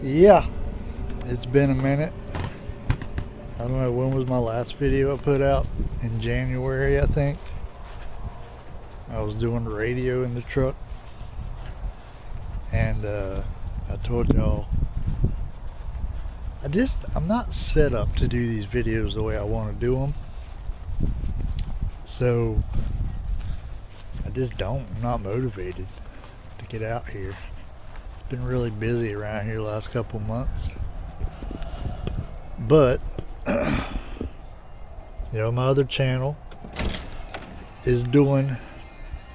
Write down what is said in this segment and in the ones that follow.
Yeah, it's been a minute. I don't know, when was my last video I put out? In January, I think. I was doing radio in the truck, and I told y'all I'm not set up to do these videos the way I want to do them. So I'm not motivated to get out here. It's been really busy around here the last couple months. But my other channel is doing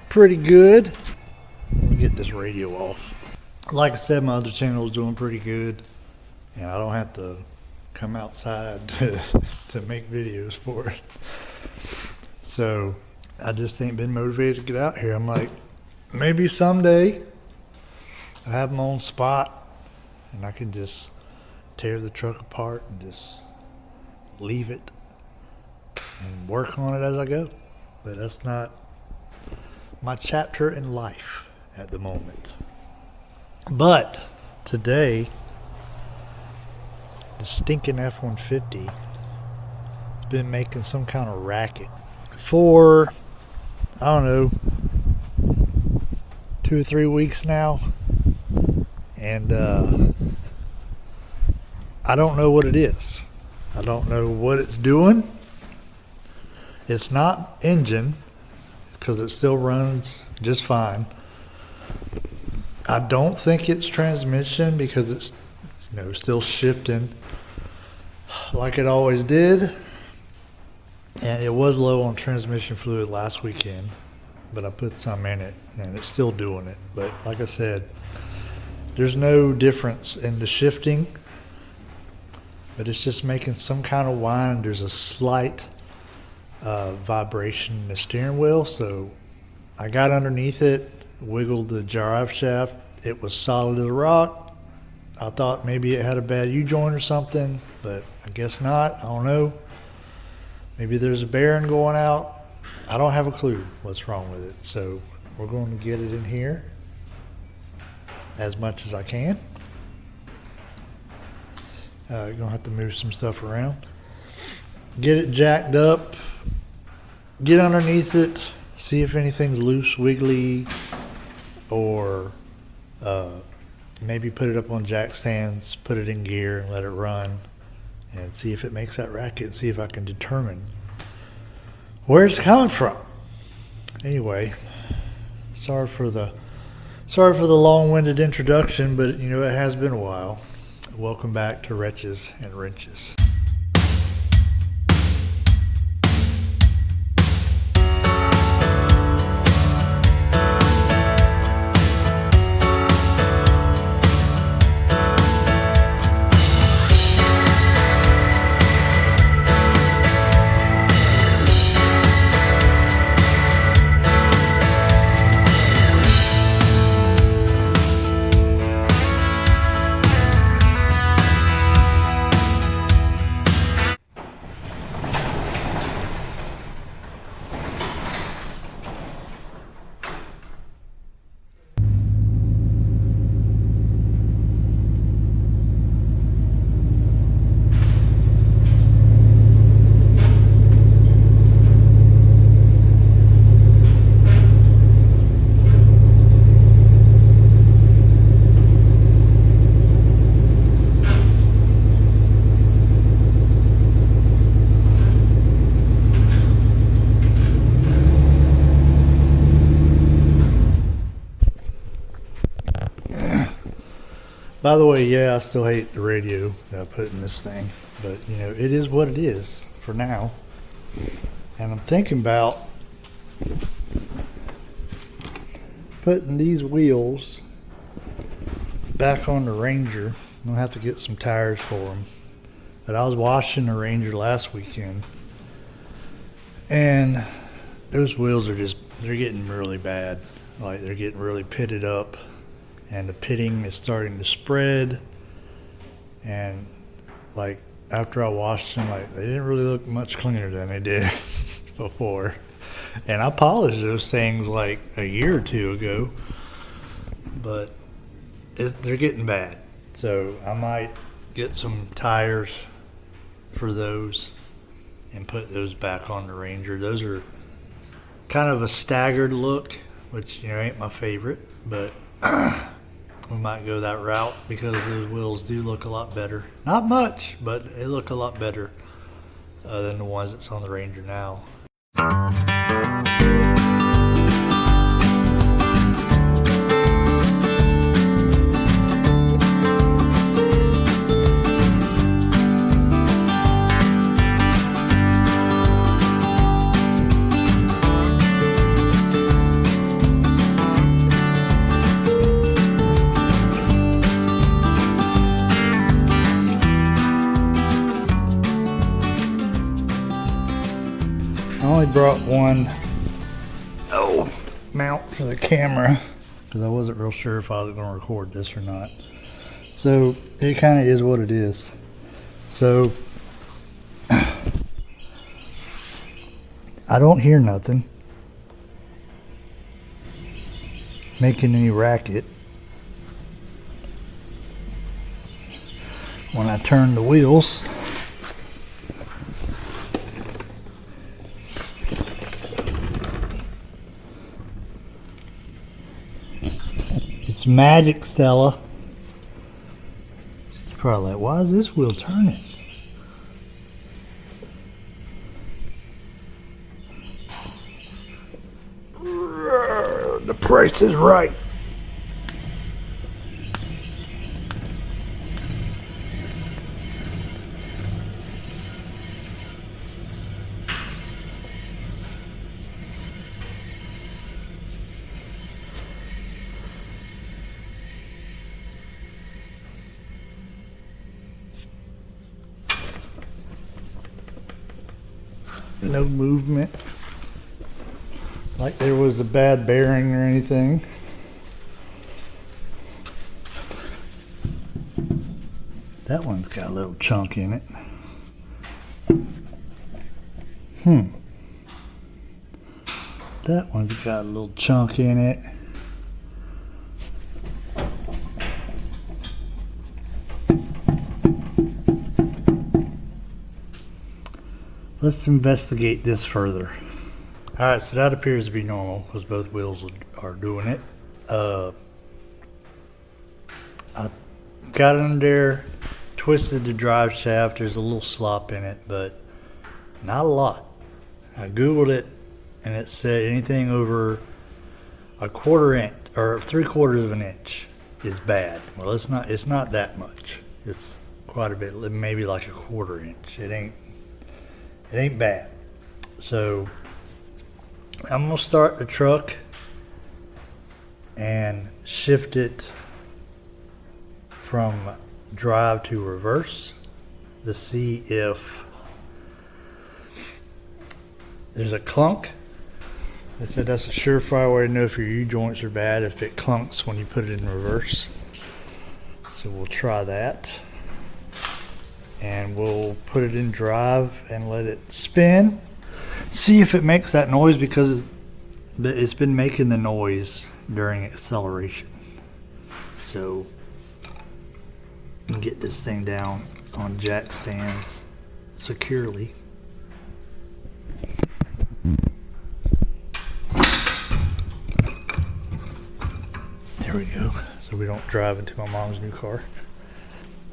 pretty good. Let me get this radio off. Like I said, my other channel is doing pretty good, and I don't have to come outside to make videos for it. So I just ain't been motivated to get out here. I'm like, maybe someday I have my own spot and I can just tear the truck apart and just leave it and work on it as I go. But that's not my chapter in life at the moment. But today, the stinking F-150 has been making some kind of racket for, I don't know, 2 or 3 weeks now. And I don't know what it is. I don't know what it's doing. It's not engine, because it still runs just fine. I don't think it's transmission, because it's still shifting like it always did. And it was low on transmission fluid last weekend, but I put some in it and it's still doing it. But like I said, there's no difference in the shifting, but it's just making some kind of whine. There's a slight vibration in the steering wheel. So I got underneath it, wiggled the drive shaft. It was solid as a rock. I thought maybe it had a bad U-joint or something, but I guess not. I don't know. Maybe there's a bearing going out. I don't have a clue what's wrong with it. So we're going to get it in here as much as I can. You're going to have to move some stuff around. Get it jacked up. Get underneath it. See if anything's loose, wiggly, or maybe put it up on jack stands, put it in gear and let it run, and see if it makes that racket, and see if I can determine where it's coming from. Anyway, sorry for the long-winded introduction, but it has been a while. Welcome back to Wretches and Wrenches. By the way, yeah, I still hate the radio that I put in this thing, but it is what it is for now. And I'm thinking about putting these wheels back on the Ranger. I'm gonna have to get some tires for them. But I was washing the Ranger last weekend, and those wheels they're getting really bad. Like, they're getting really pitted up, and the pitting is starting to spread. And like, after I washed them, like, they didn't really look much cleaner than they did before. And I polished those things like a year or two ago, but they're getting bad. So I might get some tires for those and put those back on the Ranger. Those are kind of a staggered look, which, you know, ain't my favorite, but we might go that route because those wheels do look a lot better. Not much, but they look a lot better than the ones that's on the Ranger now. I only brought one mount for the camera because I wasn't real sure if I was going to record this or not. So it kind of is what it is. So I don't hear nothing making any racket when I turn the wheels. It's magic, Stella. It's probably like, why is this wheel turning? The price is right. No movement, like there was a bad bearing or anything. That one's got a little chunk in it. That one's got a little chunk in it. Let's investigate this further. Alright, so that appears to be normal because both wheels are doing it. I got under there, twisted the drive shaft. There's a little slop in it, but not a lot. I googled it and it said anything over a 1/4 inch or 3/4 of an inch is bad. Well, it's not that much. It's quite a bit, maybe like a 1/4 inch. It ain't bad. So I'm gonna start the truck and shift it from drive to reverse to see if there's a clunk. They said that's a surefire way to know if your U-joints are bad, if it clunks when you put it in reverse. So we'll try that. And we'll put it in drive and let it spin. See if it makes that noise, because it's been making the noise during acceleration. So get this thing down on jack stands securely. There we go. So we don't drive into my mom's new car.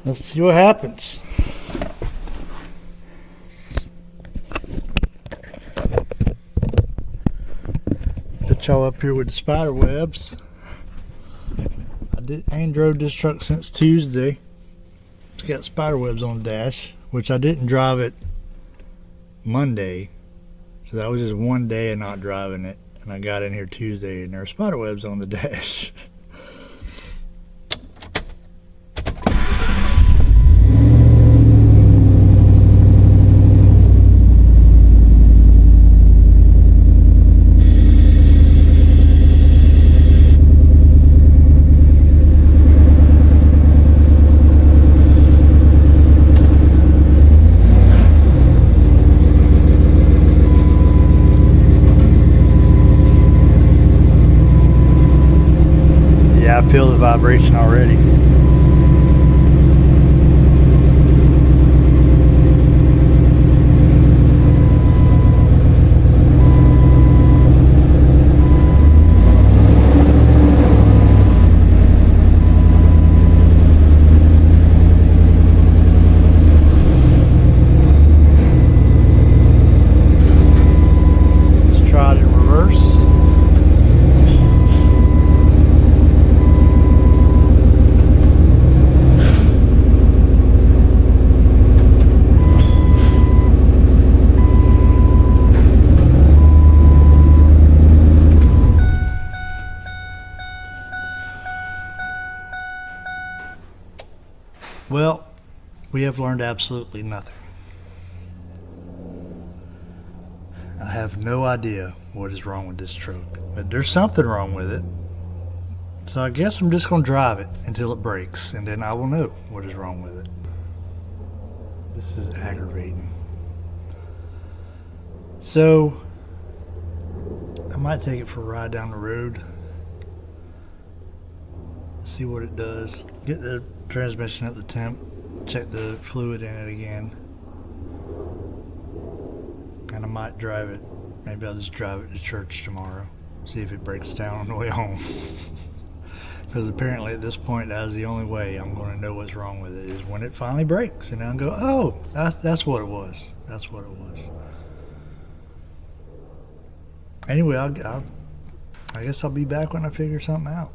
Let's see what happens. Put y'all up here with the spider webs. I ain't drove this truck since Tuesday. It's got spider webs on the dash, which I didn't drive it Monday. So that was just one day of not driving it. And I got in here Tuesday and there are spider webs on the dash. I feel the vibration already. Well, we have learned absolutely nothing. I have no idea what is wrong with this truck, but there's something wrong with it. So I guess I'm just going to drive it until it breaks, and then I will know what is wrong with it. This is aggravating. So I might take it for a ride down the road, see what it does, get the transmission at the temp, check the fluid in it again, and I might drive it. Maybe I'll just drive it to church tomorrow, see if it breaks down on the way home. Because apparently at this point, that is the only way I'm going to know what's wrong with it, is when it finally breaks, and I'll go, oh, that's what it was. That's what it was. Anyway, I guess I'll be back when I figure something out.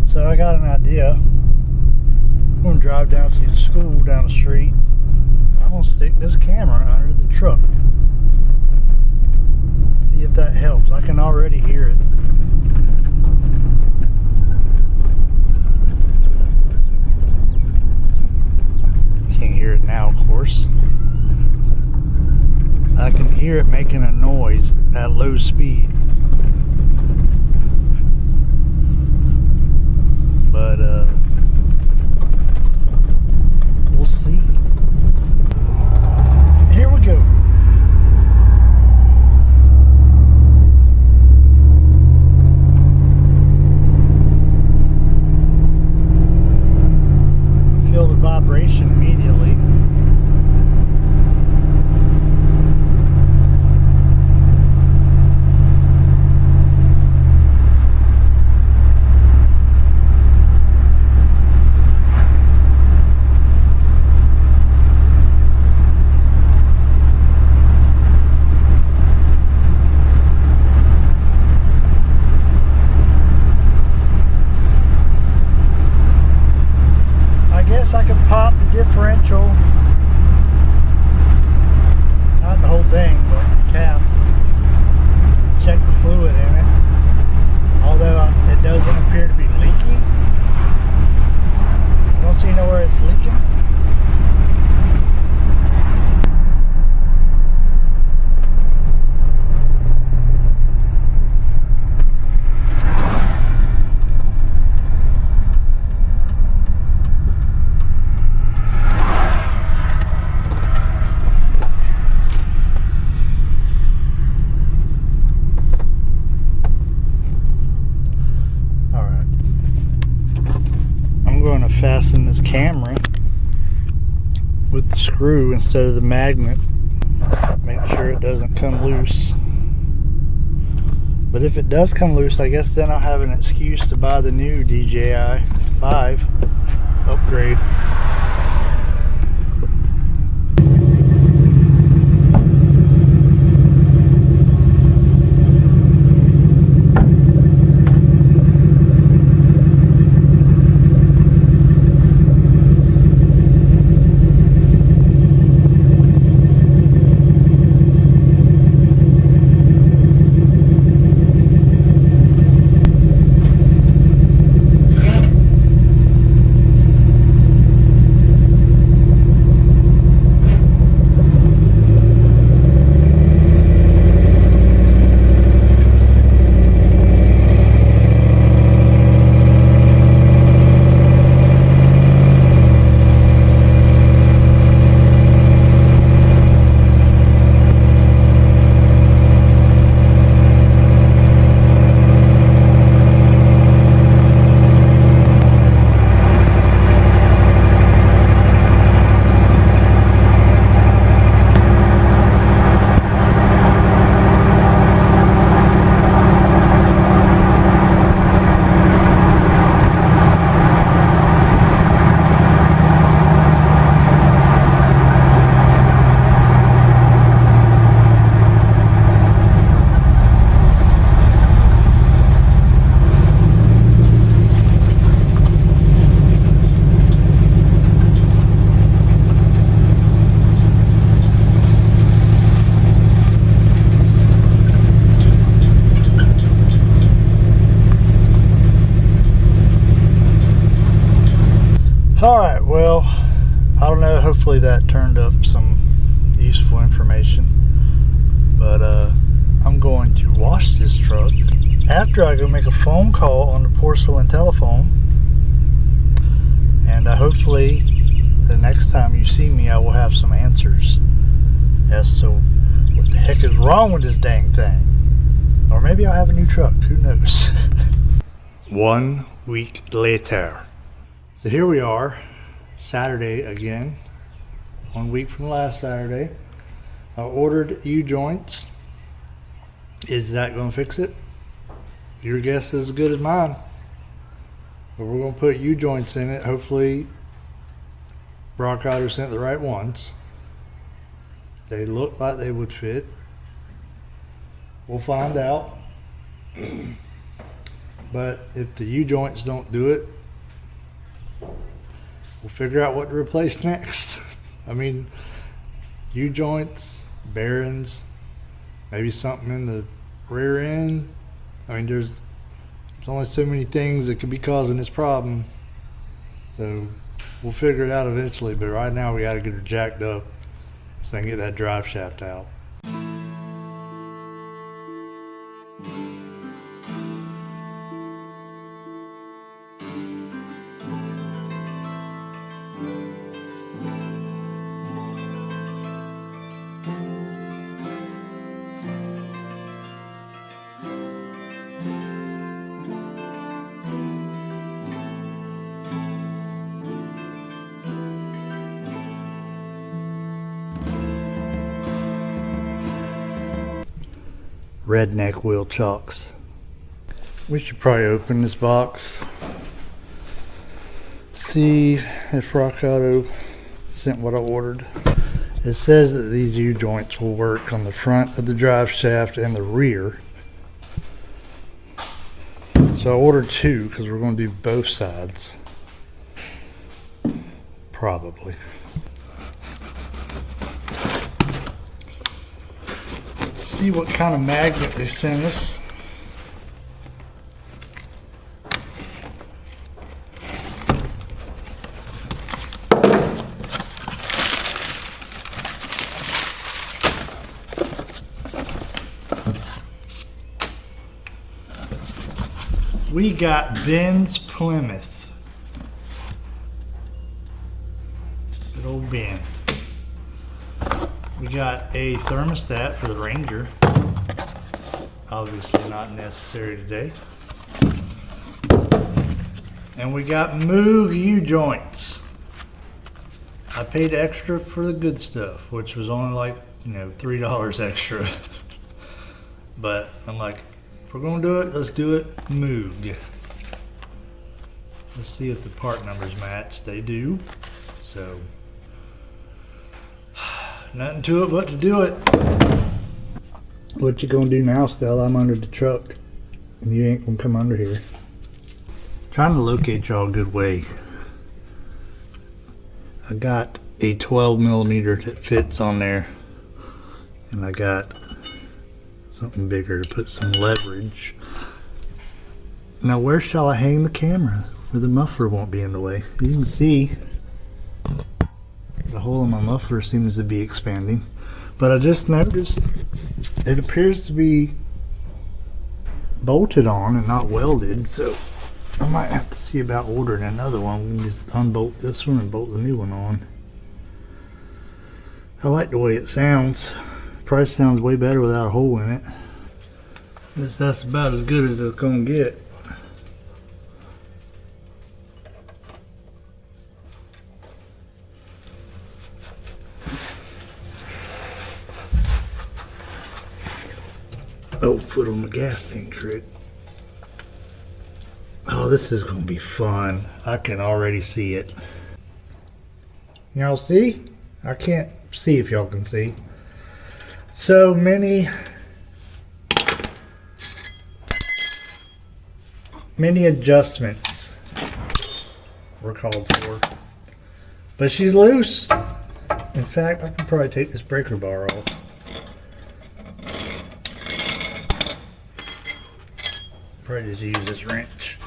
So I got an idea. I'm going to drive down to the school down the street. I'm going to stick this camera under the truck. See if that helps. I can already hear it. Can't hear it now, of course. I can hear it making a noise at low speed. But we'll see. Here we go. Feel the vibration immediately. I could pop the differential, not the whole thing, but the cap, check the fluid in it, although it doesn't appear to be leaking. I don't see nowhere it's leaking. Fasten this camera with the screw instead of the magnet. Make sure it doesn't come loose. But if it does come loose, I guess then I'll have an excuse to buy the new DJI 5 upgrade. Alright, well, I don't know, hopefully that turned up some useful information. But I'm going to wash this truck after I go make a phone call on the porcelain telephone. And hopefully the next time you see me, I will have some answers as to what the heck is wrong with this dang thing. Or maybe I'll have a new truck, who knows. 1 week later. So here we are, Saturday again, 1 week from last Saturday. I ordered U-joints. Is that going to fix it? Your guess is as good as mine. But we're going to put U-joints in it. Hopefully Brock Otter sent the right ones. They look like they would fit. We'll find out. But if the U-joints don't do it, we'll figure out what to replace next. I mean, U-joints, bearings, maybe something in the rear end. I mean, there's only so many things that could be causing this problem. So we'll figure it out eventually, but right now we got to get her jacked up so I can get that drive shaft out. Redneck wheel chocks. We should probably open this box, see if Rock Auto sent what I ordered. It says that these U-joints will work on the front of the drive shaft and the rear. So I ordered 2 because we're going to do both sides. Probably. See what kind of magnet they sent us. We got Ben's Plymouth. Good old Ben. We got a thermostat for the Ranger. Obviously not necessary today. And we got Moog U-joints. I paid extra for the good stuff, which was only like, $3 extra. But I'm like, if we're gonna do it, let's do it Moog. Let's see if the part numbers match. They do. So nothing to it but to do it. What you gonna do now, Stella? I'm under the truck and you ain't gonna come under here. Trying to locate y'all a good way. I got a 12mm that fits on there, and I got something bigger to put some leverage. Now where shall I hang the camera where the muffler won't be in the way? You can see the hole in my muffler seems to be expanding, but I just noticed it appears to be bolted on and not welded, so I might have to see about ordering another one. We can just unbolt this one and bolt the new one on. I like the way it sounds. Price sounds way better without a hole in it. That's about as good as it's gonna get. Oh, foot on the gas tank trick. Oh, this is gonna be fun. I can already see it. Y'all see? I can't see if y'all can see. So many adjustments were called for. But she's loose. In fact, I can probably take this breaker bar off. Probably just use this wrench.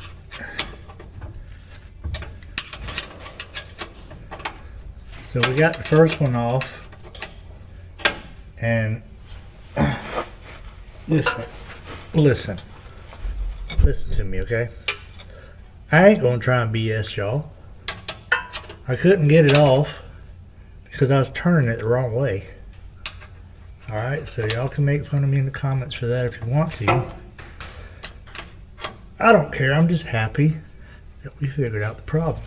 So we got the first one off, and listen to me, okay? I ain't gonna try and BS y'all. I couldn't get it off because I was turning it the wrong way. Alright, so y'all can make fun of me in the comments for that if you want to. I don't care, I'm just happy that we figured out the problem.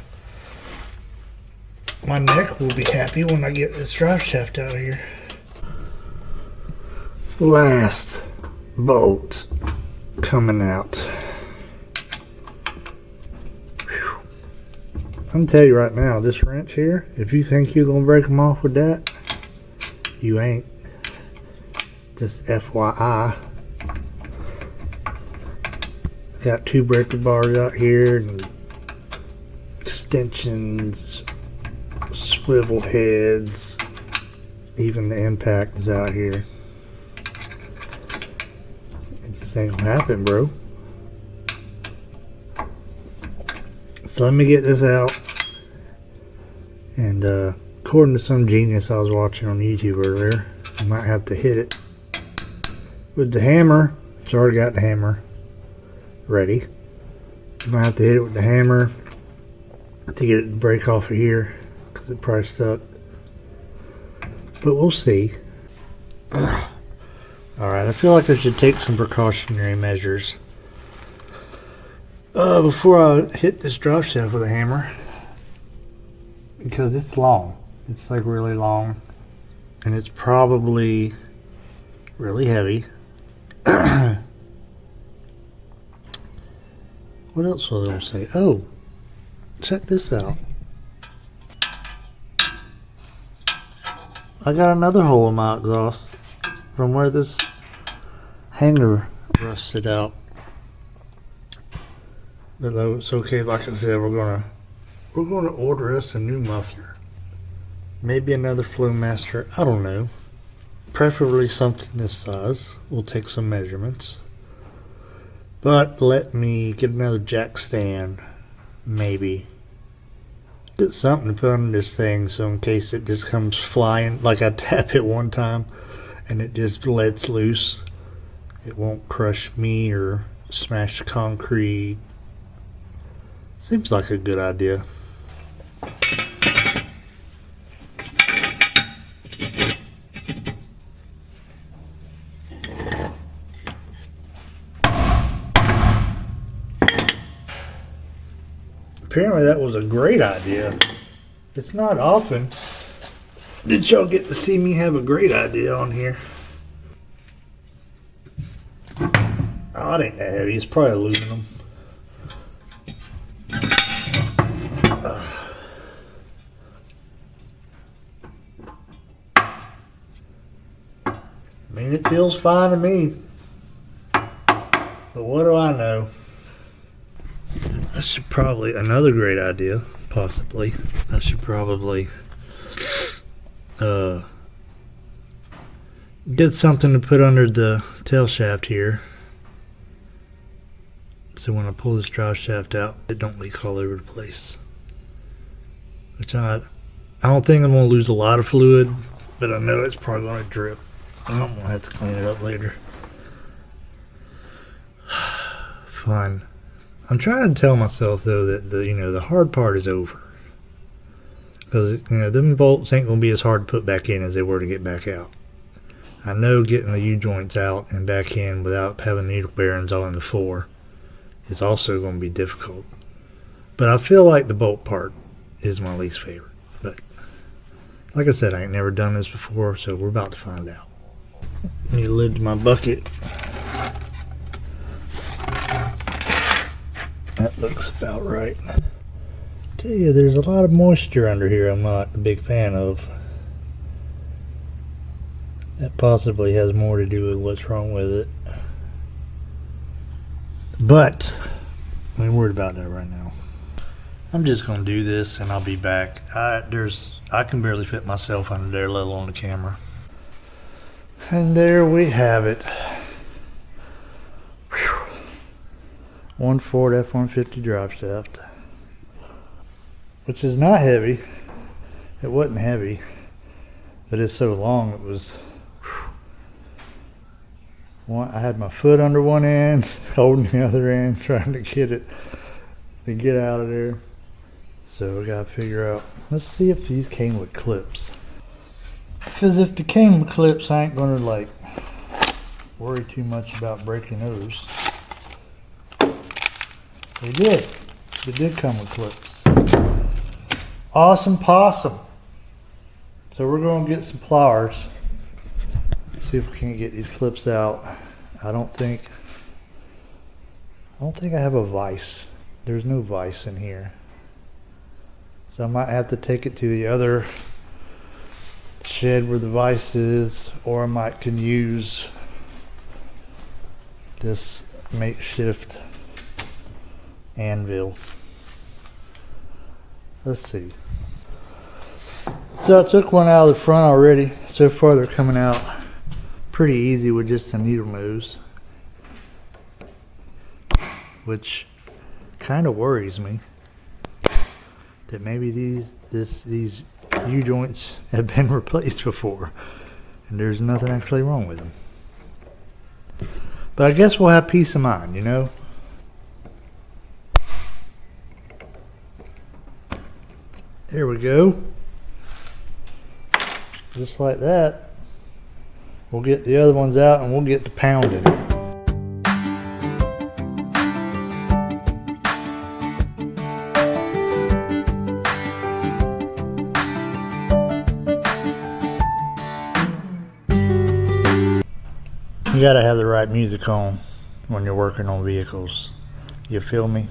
My neck will be happy when I get this drive shaft out of here. Last bolt coming out. Whew. I'm gonna tell you right now, this wrench here, if you think you're gonna break them off with that, you ain't. Just FYI. It's got 2 breaker bars out here and extensions, swivel heads, even the impact is out here. It just ain't gonna happen, bro. So let me get this out, and according to some genius I was watching on YouTube earlier, I might have to hit it with the hammer. It's already got the hammer ready. I might have to hit it with the hammer to get it to break off of here, because it probably stuck. But we'll see. Alright, I feel like I should take some precautionary measures before I hit this drive shaft with a hammer, because it's long. It's like really long, and it's probably really heavy. What else was I going to say? Oh, check this out. I got another hole in my exhaust from where this hanger rusted out. But though it's okay, like I said, we're gonna order us a new muffler. Maybe another Flowmaster, I don't know. Preferably something this size. We'll take some measurements. But let me get another jack stand, maybe. Get something to put on this thing so in case it just comes flying, like I tap it one time and it just lets loose, it won't crush me or smash the concrete. Seems like a good idea. Apparently that was a great idea. It's not often that y'all get to see me have a great idea on here. Oh, it ain't that heavy. It's probably aluminum. I mean, it feels fine to me. But what do I know? I should probably, another great idea, possibly, I should probably get something to put under the tail shaft here, so when I pull this drive shaft out, it don't leak all over the place. Which I don't think I'm going to lose a lot of fluid, but I know it's probably going to drip. I'm going to have to clean it up later. Fine. I'm trying to tell myself though that the hard part is over, because them bolts ain't gonna be as hard to put back in as they were to get back out. I know getting the U-joints out and back in without having needle bearings all in the floor is also going to be difficult. But I feel like the bolt part is my least favorite. But like I said, I ain't never done this before, so we're about to find out. Let me lid to my bucket. That looks about right. Tell you, there's a lot of moisture under here I'm not a big fan of. That possibly has more to do with what's wrong with it. But I ain't worried about that right now. I'm just gonna do this and I'll be back. I can barely fit myself under there, let alone the camera. And there we have it. One Ford F-150 drive shaft, which is not heavy. It wasn't heavy, but it's so long it was. I had my foot under one end, holding the other end, trying to get it to get out of there. So we gotta figure out. Let's see if these came with clips. Because if they came with clips, I ain't gonna like worry too much about breaking those. They did. They did come with clips. Awesome possum. So we're gonna get some pliers. See if we can get these clips out. I don't think I have a vise. There's no vise in here. So I might have to take it to the other shed where the vise is, or I might can use this makeshift anvil. Let's see. So I took one out of the front already. So far they're coming out pretty easy with just the needle nose, which kind of worries me that maybe these U-joints have been replaced before and there's nothing actually wrong with them. But I guess we'll have peace of mind, you know. There we go. Just like that. We'll get the other ones out and we'll get to pounding. You gotta have the right music on when you're working on vehicles. You feel me?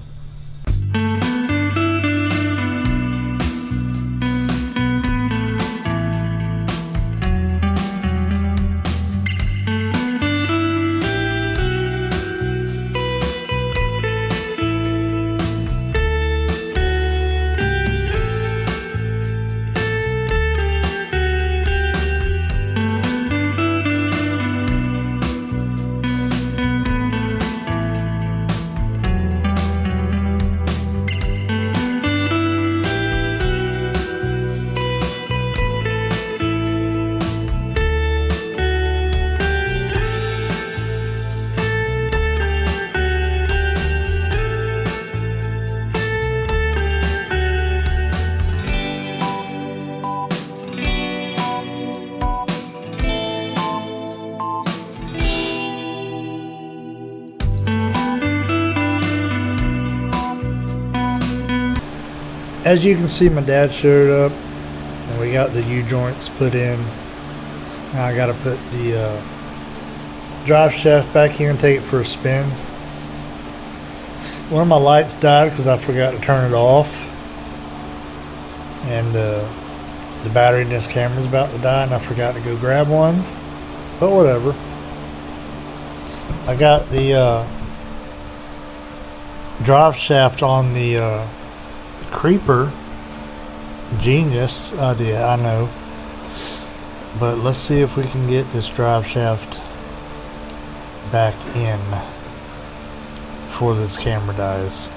As you can see, my dad showed up and we got the U-joints put in. Now I gotta put the drive shaft back in and take it for a spin. One of my lights died because I forgot to turn it off, and the battery in this camera is about to die and I forgot to go grab one, but whatever. I got the drive shaft on the Creeper. Genius idea, I know, but let's see if we can get this drive shaft back in before this camera dies.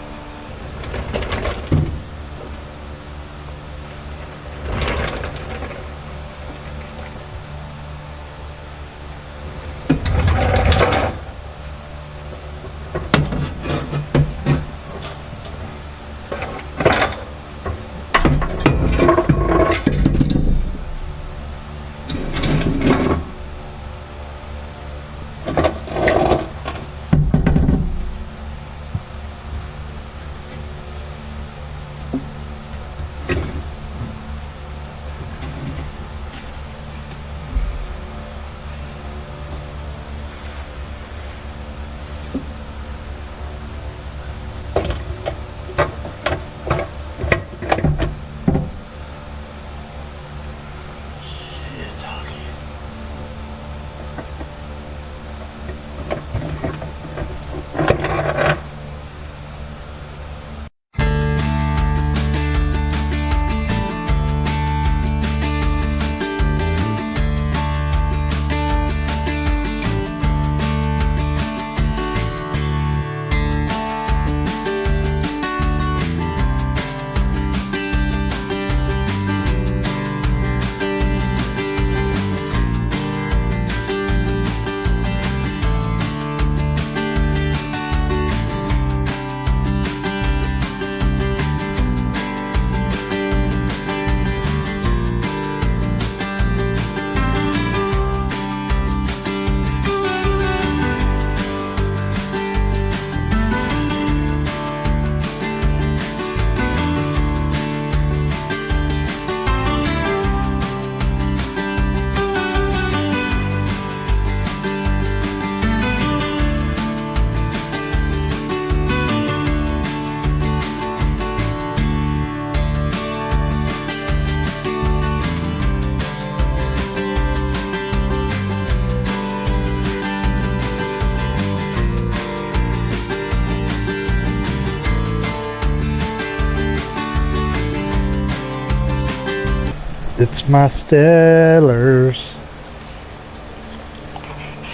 It's my Stellars.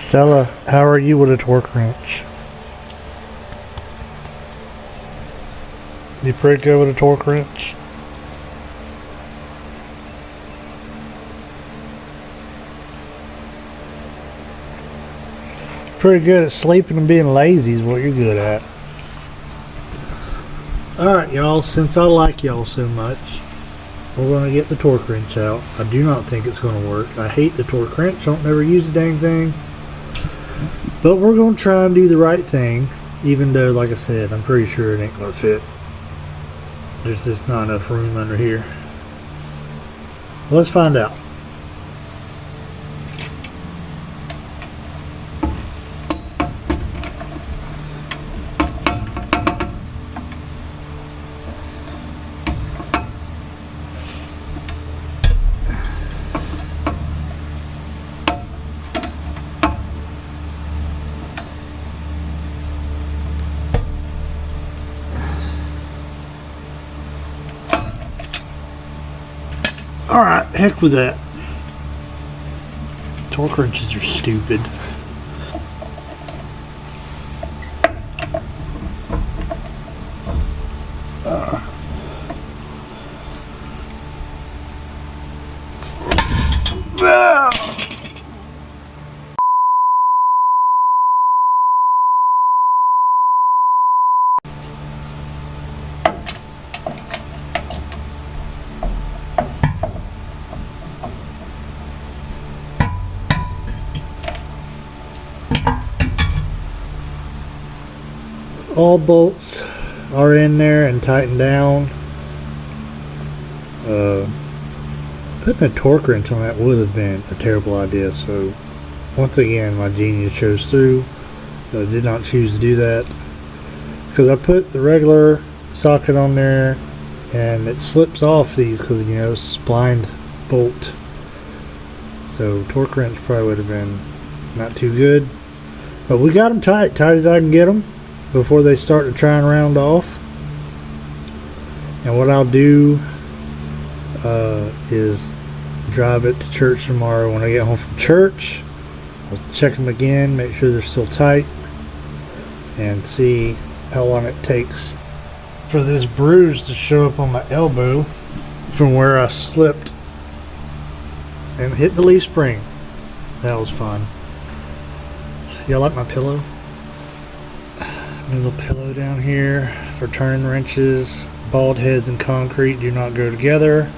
Stella, how are you with a torque wrench? You pretty good with a torque wrench? Pretty good at sleeping and being lazy is what you're good at. Alright y'all, since I like y'all so much, we're going to get the torque wrench out. I do not think it's going to work. I hate the torque wrench. Don't never use the dang thing. But we're going to try and do the right thing. Even though, like I said, I'm pretty sure it ain't going to fit. There's just not enough room under here. Let's find out. Alright, heck with that. Torque wrenches are stupid. All bolts are in there and tightened down. Putting a torque wrench on that would have been a terrible idea, so once again my genius shows through. I did not choose to do that because I put the regular socket on there and it slips off these because, you know, it's splined bolt, so torque wrench probably would have been not too good, but we got them tight as I can get them before they start to try and round off. And what I'll do is drive it to church tomorrow. When I get home from church, I'll check them again, make sure they're still tight, and see how long it takes for this bruise to show up on my elbow from where I slipped and hit the leaf spring. That was fun. Y'all like my pillow? A little pillow down here for turning wrenches. Bald heads and concrete do not go together.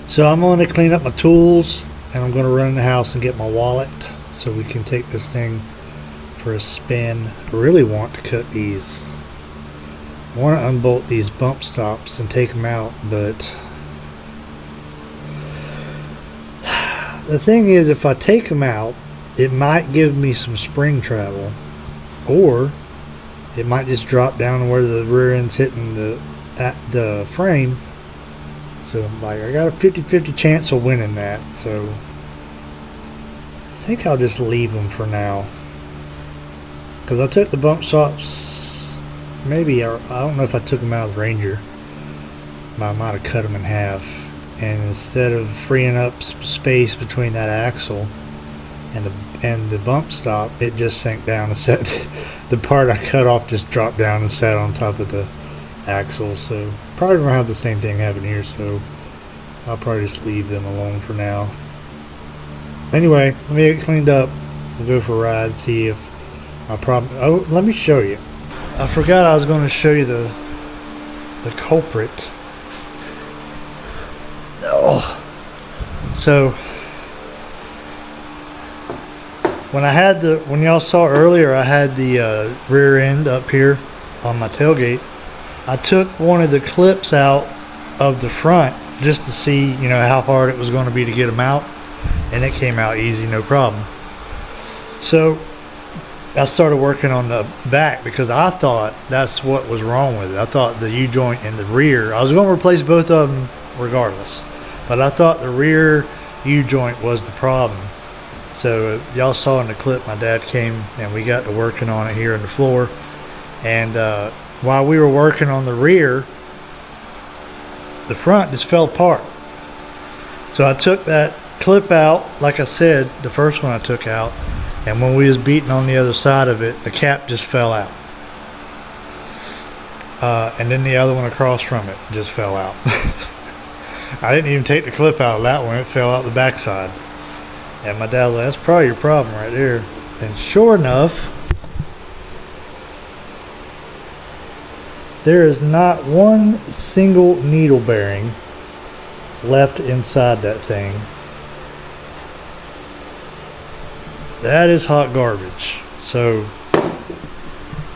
So I'm going to clean up my tools and I'm going to run in the house and get my wallet so we can take this thing for a spin. I really want to cut these. I want to unbolt these bump stops and take them out, but the thing is, if I take them out, it might give me some spring travel, or it might just drop down where the rear end's hitting the frame. So like, I got a 50-50 chance of winning that, so I think I'll just leave them for now, because I took the bump stops, maybe I don't know if I took them out of the Ranger, but I might have cut them in half, and instead of freeing up some space between that axle and the bump stop, it just sank down and sat. The part I cut off just dropped down and sat on top of the axle. So probably gonna have the same thing happen here, so I'll probably just leave them alone for now. Anyway, let me get cleaned up. We'll go for a ride, see if my problem. Oh, let me show you. I forgot I was going to show you the culprit. Oh, so when y'all saw earlier, I had the rear end up here on my tailgate. I took one of the clips out of the front just to see, you know, how hard it was going to be to get them out, and it came out easy, no problem. So I started working on the back because I thought that's what was wrong with it. I thought the U-joint in the rear, I was going to replace both of them regardless, but I thought the rear U-joint was the problem. So y'all saw in the clip, my dad came and we got to working on it here on the floor, and while we were working on the rear, the front just fell apart. So I took that clip out, like I said, the first one I took out, and when we was beating on the other side of it, the cap just fell out. And then the other one across from it just fell out. I didn't even take the clip out of that one. It fell out the backside. And my dad was like, that's probably your problem right there. And sure enough, there is not one single needle bearing left inside that thing. That is hot garbage. So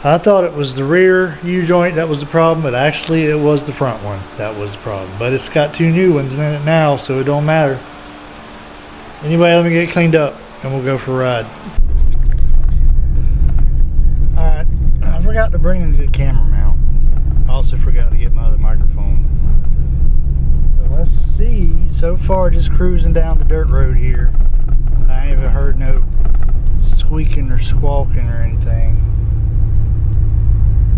I thought it was the rear U-joint that was the problem, but actually it was the front one that was the problem. But it's got 2 new ones in it now, so it don't matter. Anyway, let me get it cleaned up and we'll go for a ride. Alright, I forgot to bring the camera mount. I also forgot to get my other microphone. So let's see, so far just cruising down the dirt road here. I haven't heard no squeaking or squawking or anything.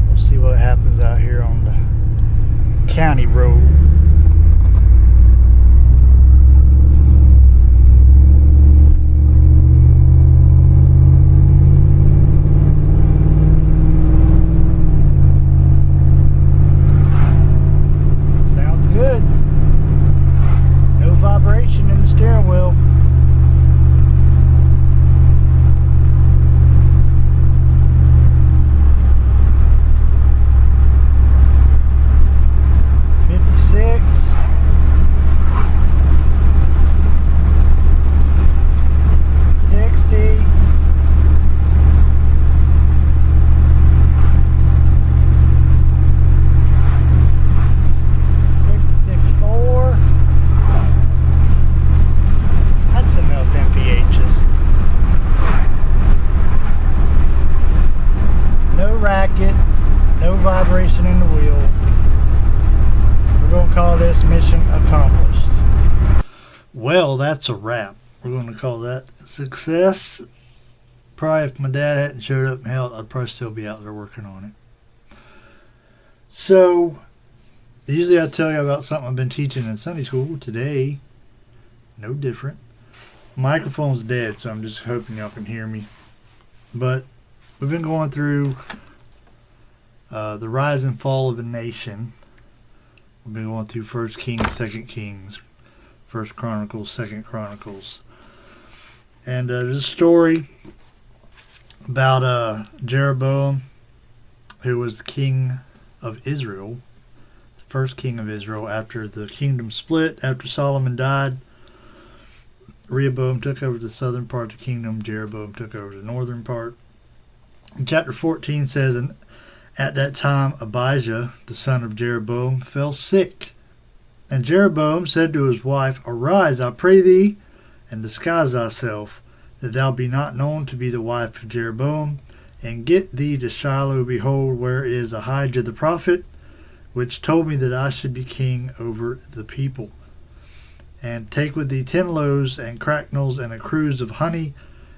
We'll see what happens out here on the county road. Sounds good. No vibration in the steering wheel. Vibration in the wheel. We're going to call this mission accomplished. Well, that's a wrap. We're going to call that a success. Probably if my dad hadn't showed up and helped, I'd probably still be out there working on it. So, usually I tell you about something I've been teaching in Sunday school. Today, no different. Microphone's dead, so I'm just hoping y'all can hear me. But we've been going through the rise and fall of a nation. We've been going through 1 Kings, 2 Kings, 1 Chronicles, 2 Chronicles. And there's a story about Jeroboam, who was the king of Israel, the first king of Israel after the kingdom split, after Solomon died. Rehoboam took over the southern part of the kingdom. Jeroboam took over the northern part. And chapter 14 says, and at that time Abijah, the son of Jeroboam, fell sick. And Jeroboam said to his wife, Arise, I pray thee, and disguise thyself, that thou be not known to be the wife of Jeroboam, and get thee to Shiloh. Behold, where is Ahijah the prophet, which told me that I should be king over the people. And take with thee 10 loaves and cracknels and a cruse of honey,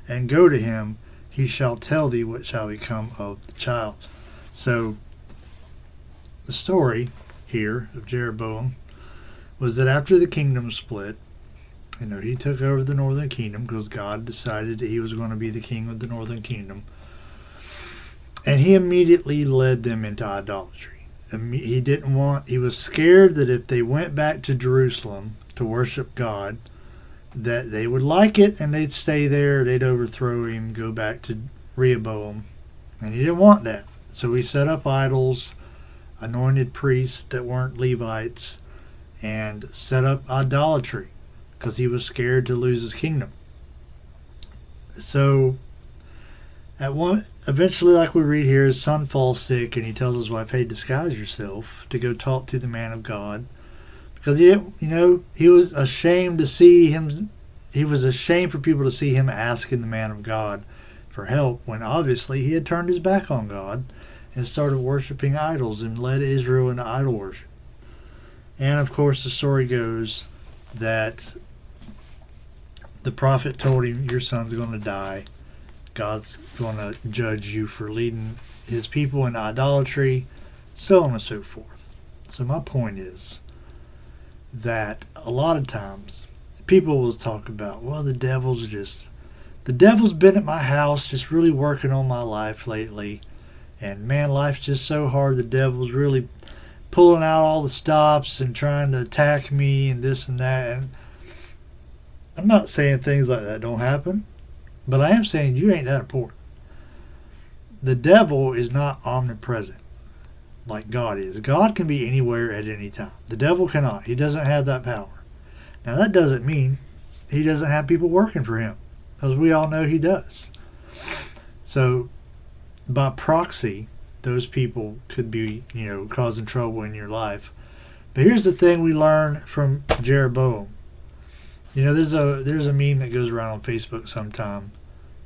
and go to him. He shall tell thee what shall become of the child. So, the story here of Jeroboam was that after the kingdom split, he took over the northern kingdom because God decided that he was going to be the king of the northern kingdom. And he immediately led them into idolatry. He was scared that if they went back to Jerusalem to worship God, that they would like it and they'd stay there, they'd overthrow him, go back to Rehoboam. And he didn't want that. So he set up idols, anointed priests that weren't Levites, and set up idolatry because he was scared to lose his kingdom. So eventually, like we read here, his son falls sick and he tells his wife, hey, disguise yourself to go talk to the man of God. Because he was ashamed to see him. He was ashamed for people to see him asking the man of God for help when obviously he had turned his back on God and started worshiping idols and led Israel into idol worship. And of course the story goes that the prophet told him, your son's going to die. God's going to judge you for leading his people into idolatry, so on and so forth. So my point is, that a lot of times people will talk about, well, the devil's been at my house just really working on my life lately. And man, life's just so hard. The devil's really pulling out all the stops and trying to attack me and this and that. And I'm not saying things like that don't happen, but I am saying you ain't that important. The devil is not omnipresent like God is. God can be anywhere at any time. The devil cannot. He doesn't have that power. Now, that doesn't mean he doesn't have people working for him, because we all know he does. So, by proxy, those people could be, causing trouble in your life. But here's the thing we learn from Jeroboam. There's a meme that goes around on Facebook sometime.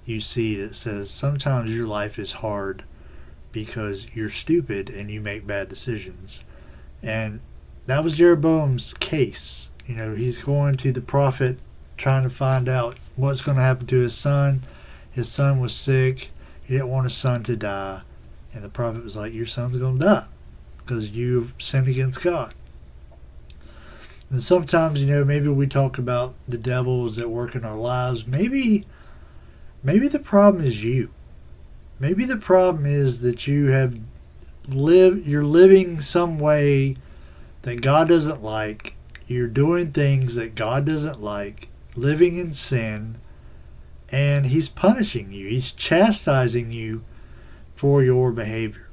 You see that says, sometimes your life is hard because you're stupid and you make bad decisions. And that was Jeroboam's case. He's going to the prophet trying to find out what's going to happen to his son. His son was sick. He didn't want his son to die. And the prophet was like, your son's going to die because you've sinned against God. And sometimes, maybe we talk about the devils that work in our lives. Maybe the problem is you. Maybe the problem is that you're living some way that God doesn't like. You're doing things that God doesn't like, living in sin, and he's punishing you. He's chastising you for your behavior,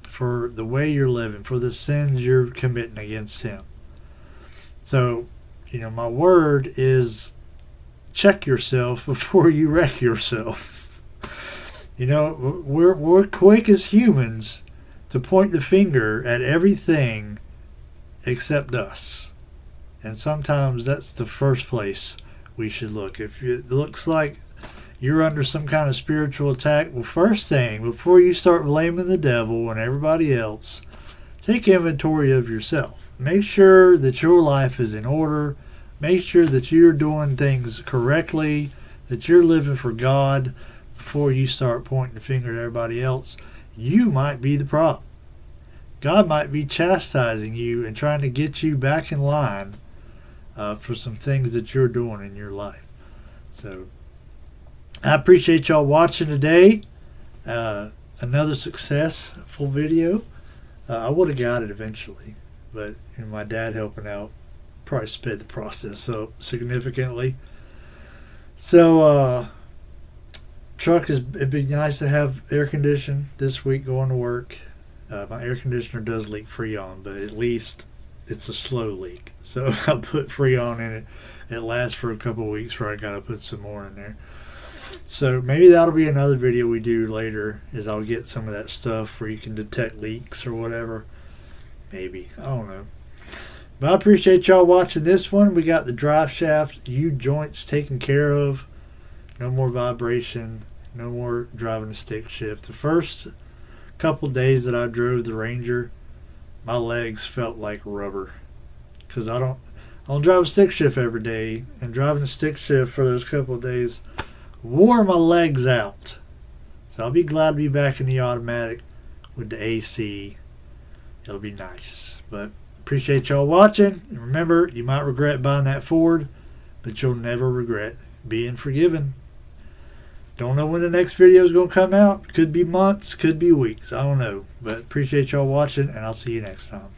for the way you're living, for the sins you're committing against him. So, my word is check yourself before you wreck yourself. We're quick as humans to point the finger at everything except us. And sometimes that's the first place we should look. If it looks like you're under some kind of spiritual attack, well, first thing, before you start blaming the devil and everybody else, take inventory of yourself. Make sure that your life is in order. Make sure that you're doing things correctly, that you're living for God before you start pointing the finger at everybody else. You might be the problem. God might be chastising you and trying to get you back in line for some things that you're doing in your life. So I appreciate y'all watching today. Another successful video. I would have got it eventually, but my dad helping out probably sped the process up significantly. So it'd be nice to have air conditioning this week going to work. My air conditioner does leak Freon, but at least it's a slow leak. So I put Freon in it. It lasts for a couple of weeks before I gotta put some more in there. So maybe that'll be another video we do later, is I'll get some of that stuff where you can detect leaks or whatever. Maybe. I don't know. But I appreciate y'all watching this one. We got the drive shaft U-joints taken care of. No more vibration. No more driving a stick shift. The first couple days that I drove the Ranger, my legs felt like rubber. Because I don't drive a stick shift every day. And driving a stick shift for those couple of days wore my legs out. So I'll be glad to be back in the automatic with the AC. It'll be nice. But appreciate y'all watching. And remember, you might regret buying that Ford, but you'll never regret being forgiven. Don't know when the next video is going to come out. Could be months, could be weeks. I don't know. But appreciate y'all watching, and I'll see you next time.